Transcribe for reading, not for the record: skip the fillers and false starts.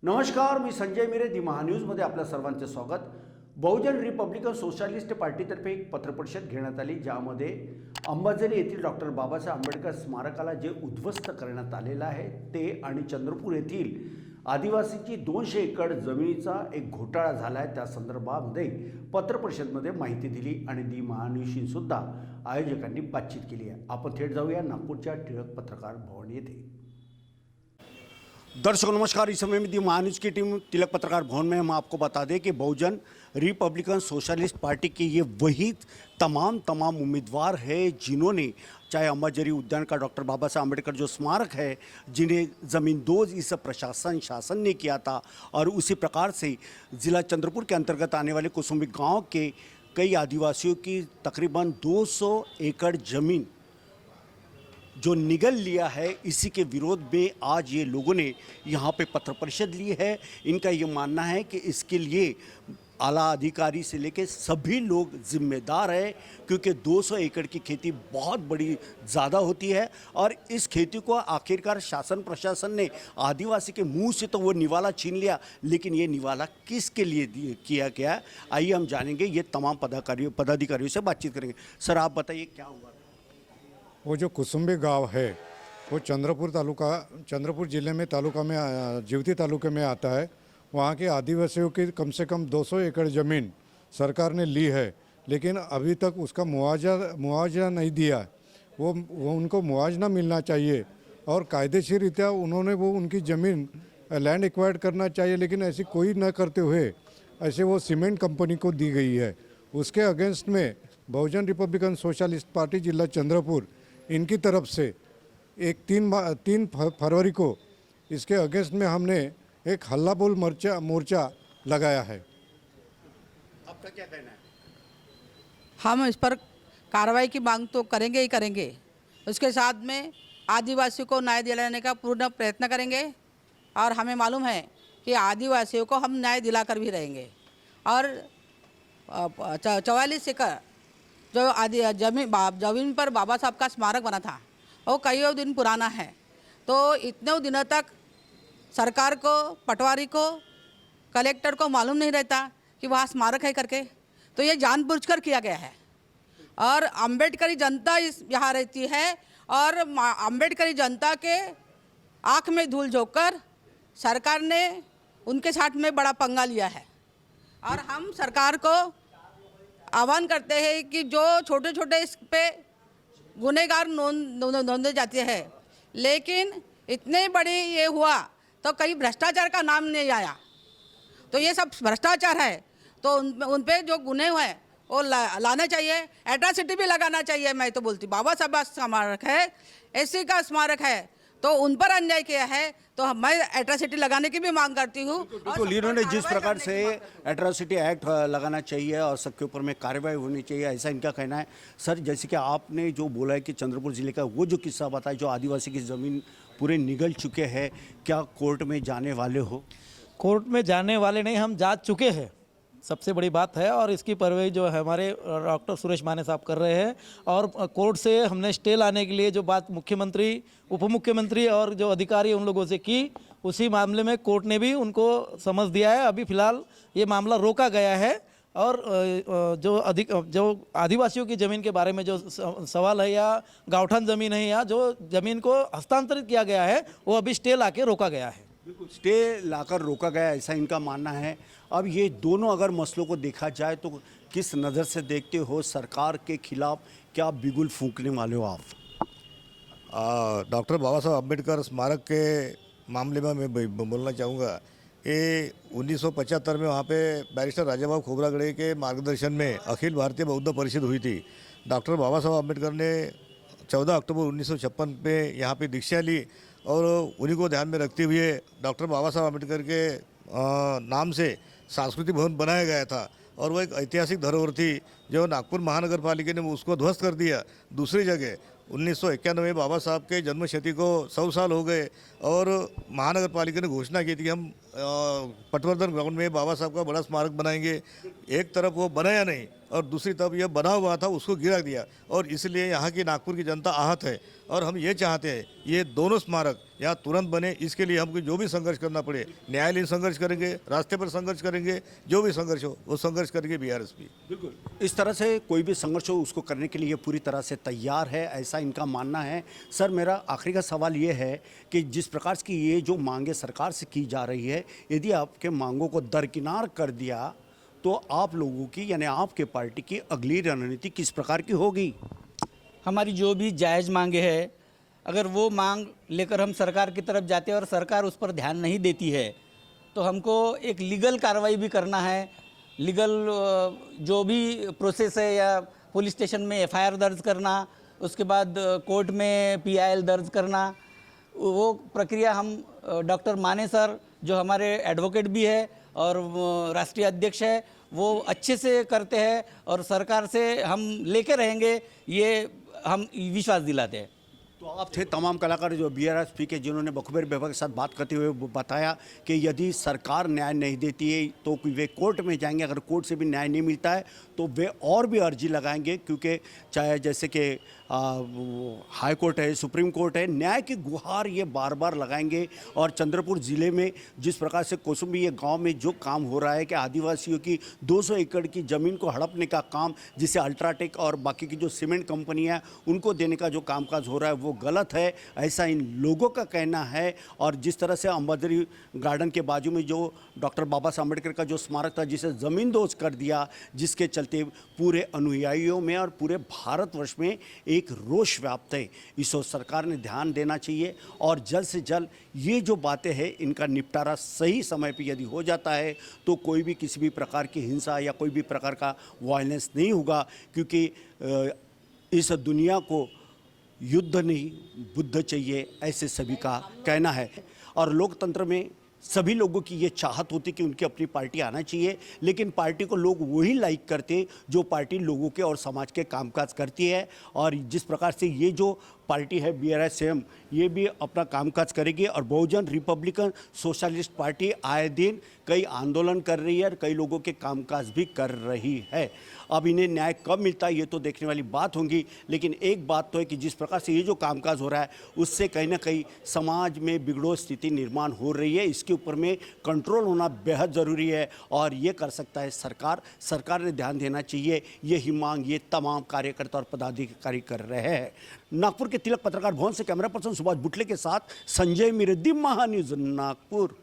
नमस्कार, मी संजय मिरे दी महान्यूजमध्ये आपल्या सर्वांचे स्वागत। बहुजन रिपब्लिकन सोशलिस्ट पार्टीतर्फे एक पत्रपरिषद घेण्यात आली, ज्यामध्ये अंबाझरी येथील डॉक्टर बाबासाहेब आंबेडकर स्मारकाला जे उद्ध्वस्त करण्यात आलेलं आहे ते आणि चंद्रपूर येथील आदिवासीची 200 एकर जमिनीचा एक घोटाळा झाला आहे त्या संदर्भामध्ये पत्रपरिषदेमध्ये माहिती दिली आणि दी महान्यूजशी सुद्धा आयोजकांनी बातचीत केली आहे। आपण थेट जाऊया नागपूरच्या टिळक पत्रकार भवन येथे। दर्शकों नमस्कार, इस समय में दी महान्यूज की टीम तिलक पत्रकार भवन में हम आपको बता दें कि बहुजन रिपब्लिकन सोशलिस्ट पार्टी के ये वही तमाम उम्मीदवार है जिन्होंने चाहे अंबाझरी उद्यान का डॉक्टर बाबा साहब आम्बेडकर जो स्मारक है, जिन्हें ज़मीन दोज इस प्रशासन शासन ने किया था, और उसी प्रकार से ज़िला चंद्रपुर के अंतर्गत आने वाले कुसुम्बी गाँव के कई आदिवासियों की तकरीबन 200 एकड़ ज़मीन जो निगल लिया है, इसी के विरोध में आज ये लोगों ने यहाँ पे पत्र परिषद ली है। इनका ये मानना है कि इसके लिए आला अधिकारी से लेकर सभी लोग जिम्मेदार हैं, क्योंकि 200 एकड़ की खेती बहुत बड़ी ज़्यादा होती है और इस खेती को आखिरकार शासन प्रशासन ने आदिवासी के मुंह से तो वो निवाला छीन लिया, लेकिन ये निवाला किसके लिए किया गया है, आइए हम जानेंगे। ये तमाम पदाधिकारियों से बातचीत करेंगे। सर, आप बताइए क्या हुआ। वो जो कुसुम्बी गांव है वो चंद्रपुर ज़िले में तालुका में जीवती तालुके में आता है। वहाँ के आदिवासियों की कम से कम 200 एकड़ ज़मीन सरकार ने ली है, लेकिन अभी तक उसका मुआवजा नहीं दिया। वो उनको मुआवजा मिलना चाहिए और कायदेशीर रीत्या उन्होंने वो उनकी ज़मीन लैंड एक्वायर्ड करना चाहिए, लेकिन ऐसी कोई न करते हुए ऐसे वो सीमेंट कंपनी को दी गई है। उसके अगेंस्ट में बहुजन रिपब्लिकन सोशलिस्ट पार्टी जिला चंद्रपुर इनकी तरफ से एक 3 फरवरी को इसके अगेंस्ट में हमने एक हल्ला बोल मोर्चा लगाया है। आपका क्या कहना है? हम इस पर कार्रवाई की मांग तो करेंगे ही करेंगे, उसके साथ में आदिवासियों को न्याय दिलाने का पूर्ण प्रयत्न करेंगे और हमें मालूम है कि आदिवासियों को हम न्याय दिलाकर भी रहेंगे। और 44 एकड़ जो जमीन पर बाबा साहब का स्मारक बना था वो कई दिन पुराना है, तो इतने दिनों तक सरकार को, पटवारी को, कलेक्टर को मालूम नहीं रहता कि वहाँ स्मारक है करके। तो ये जानबूझकर किया गया है और अम्बेडकरी जनता यहाँ रहती है और अम्बेडकरी जनता के आँख में धूल झोंककर सरकार ने उनके साथ में बड़ा पंगा लिया है। और हम सरकार को आह्वान करते हैं कि जो छोटे छोटे इस पे गुनहगार नोंदे जाते हैं, लेकिन इतने बड़ी ये हुआ तो कहीं भ्रष्टाचार का नाम नहीं आया, तो ये सब भ्रष्टाचार है। तो उन पे जो गुने हैं वो लाना चाहिए, एट्रॉसिटी भी लगाना चाहिए। मैं तो बोलती बाबा साहब का स्मारक है, एससी का स्मारक है, तो उन पर अन्याय किया है, तो मैं एट्रॉसिटी लगाने की भी मांग करती हूँ। तो इन्होंने जिस प्रकार से एट्रॉसिटी एक्ट लगाना चाहिए और सबके ऊपर में कार्रवाई होनी चाहिए, ऐसा इनका कहना है। सर, जैसे कि आपने जो बोला है कि चंद्रपुर जिले का वो जो किस्सा बताया, जो आदिवासी की ज़मीन पूरे निगल चुके हैं, क्या कोर्ट में जाने वाले हो? कोर्ट में जाने वाले नहीं, हम जा चुके हैं, सबसे बड़ी बात है। और इसकी परवाही जो है हमारे डॉक्टर सुरेश माने साहब कर रहे हैं। और कोर्ट से हमने स्टे लाने के लिए जो बात मुख्यमंत्री, उप मुख्यमंत्री और जो अधिकारी उन लोगों से की, उसी मामले में कोर्ट ने भी उनको समझ दिया है। अभी फ़िलहाल ये मामला रोका गया है और जो आदिवासियों की ज़मीन के बारे में जो सवाल है या गाँवठान ज़मीन है या जो ज़मीन को हस्तांतरित किया गया है, वो अभी स्टे ला के रोका गया है। बिल्कुल, स्टे लाकर रोका गया, ऐसा इनका मानना है। अब ये दोनों अगर मसलों को देखा जाए तो किस नज़र से देखते हो? सरकार के खिलाफ क्या बिगुल फूंकने वाले हो आप? डॉक्टर बाबा साहब अम्बेडकर स्मारक के मामले में मैं बोलना चाहूँगा। ये 1975 में वहाँ पे बैरिस्टर राजाबाबू खोबरागड़े के मार्गदर्शन में अखिल भारतीय बौद्ध परिषद हुई थी। डॉक्टर बाबा साहब अम्बेडकर ने 14 अक्टूबर 1956 पे यहाँ पे दीक्षा ली और उन्हीं को ध्यान में रखते हुए डॉक्टर बाबा साहब अम्बेडकर के नाम से सांस्कृतिक भवन बनाया गया था और वो एक ऐतिहासिक धरोहर थी जो नागपुर महानगर पालिका ने उसको ध्वस्त कर दिया। दूसरी जगह 1991 में बाबा साहब के जन्मशती को 100 साल हो गए और महानगर पालिका ने घोषणा की थी कि हम पटवर्धन ग्राउंड में बाबा साहब का बड़ा स्मारक बनाएंगे। एक तरफ वो बनाया नहीं और दूसरी तरफ ये बना हुआ था उसको गिरा दिया, और इसलिए यहाँ की नागपुर की जनता आहत है। और हम ये चाहते हैं ये दोनों स्मारक यहाँ तुरंत बने। इसके लिए हमको जो भी संघर्ष करना पड़े, न्यायालयीन संघर्ष करेंगे, रास्ते पर संघर्ष करेंगे, जो भी संघर्ष हो वो संघर्ष करेंगे बीआरएसपी। बिल्कुल इस तरह से कोई भी संघर्ष हो उसको करने के लिए पूरी तरह से तैयार है, ऐसा इनका मानना है। सर मेरा आखिरी का सवाल ये है कि जिस प्रकार की ये जो मांगे सरकार से की जा रही है, यदि आपके मांगों को दरकिनार कर दिया तो आप लोगों की यानी आपके पार्टी की अगली रणनीति किस प्रकार की होगी? हमारी जो भी जायज़ मांगे है, अगर वो मांग लेकर हम सरकार की तरफ जाते हैं और सरकार उस पर ध्यान नहीं देती है तो हमको एक लीगल कार्रवाई भी करना है। लीगल जो भी प्रोसेस है, या पुलिस स्टेशन में एफआईआर दर्ज करना, उसके बाद कोर्ट में पीआईएल दर्ज करना, वो प्रक्रिया हम डॉक्टर माने सर जो हमारे एडवोकेट भी है और राष्ट्रीय अध्यक्ष है वो अच्छे से करते हैं, और सरकार से हम लेके रहेंगे, ये हम विश्वास दिलाते हैं। तो आप थे तमाम कलाकार जो बीआरएसपी के, जिन्होंने बखूबी विभाग के साथ बात करते हुए बताया कि यदि सरकार न्याय नहीं देती है तो वे कोर्ट में जाएंगे, अगर कोर्ट से भी न्याय नहीं मिलता है तो वे और भी अर्जी लगाएंगे, क्योंकि चाहे जैसे कि हाई कोर्ट है, सुप्रीम कोर्ट है, न्याय की गुहार ये बार बार लगाएंगे। और चंद्रपुर ज़िले में जिस प्रकार से कोसुम्बी ये गांव में जो काम हो रहा है कि आदिवासियों की 200 एकड़ की ज़मीन को हड़पने का काम, जिसे अल्ट्राटेक और बाकी की जो सीमेंट कंपनियां हैं उनको देने का जो कामकाज हो रहा है वो गलत है, ऐसा इन लोगों का कहना है। और जिस तरह से अंबाझरी गार्डन के बाजू में जो डॉक्टर बाबा साहब अम्बेडकर का जो स्मारक था जिसे ज़मींदोज कर दिया, जिसके चलते पूरे अनुयायियों में और पूरे भारतवर्ष में एक रोष व्याप्त है। इस ओर सरकार ने ध्यान देना चाहिए और जल्द से जल्द ये जो बातें हैं इनका निपटारा सही समय पे यदि हो जाता है तो कोई भी किसी भी प्रकार की हिंसा या कोई भी प्रकार का वायलेंस नहीं होगा, क्योंकि इस दुनिया को युद्ध नहीं बुद्ध चाहिए, ऐसे सभी का कहना है। और लोकतंत्र में सभी लोगों की ये चाहत होती कि उनकी अपनी पार्टी आना चाहिए, लेकिन पार्टी को लोग वही लाइक करते जो पार्टी लोगों के और समाज के कामकाज करती है। और जिस प्रकार से ये जो पार्टी है बीआरएसएम, ये भी अपना कामकाज करेगी। और बहुजन रिपब्लिकन सोशलिस्ट पार्टी आए दिन कई आंदोलन कर रही है और कई लोगों के कामकाज भी कर रही है। अब इन्हें न्याय कब मिलता है ये तो देखने वाली बात होगी, लेकिन एक बात तो है कि जिस प्रकार से ये जो कामकाज हो रहा है उससे कहीं ना कहीं समाज में बिगड़ो स्थिति निर्माण हो रही है। इसके ऊपर में कंट्रोल होना बेहद ज़रूरी है और ये कर सकता है सरकार। सरकार ने ध्यान देना चाहिए, यही मांग ये तमाम कार्यकर्ता और पदाधिकारी कर रहे हैं। नागपुर के तिलक पत्रकार भवन से कैमरा पर्सन सुभाष बुटले के साथ संजय मिर्दी, महान्यूज़ नागपुर।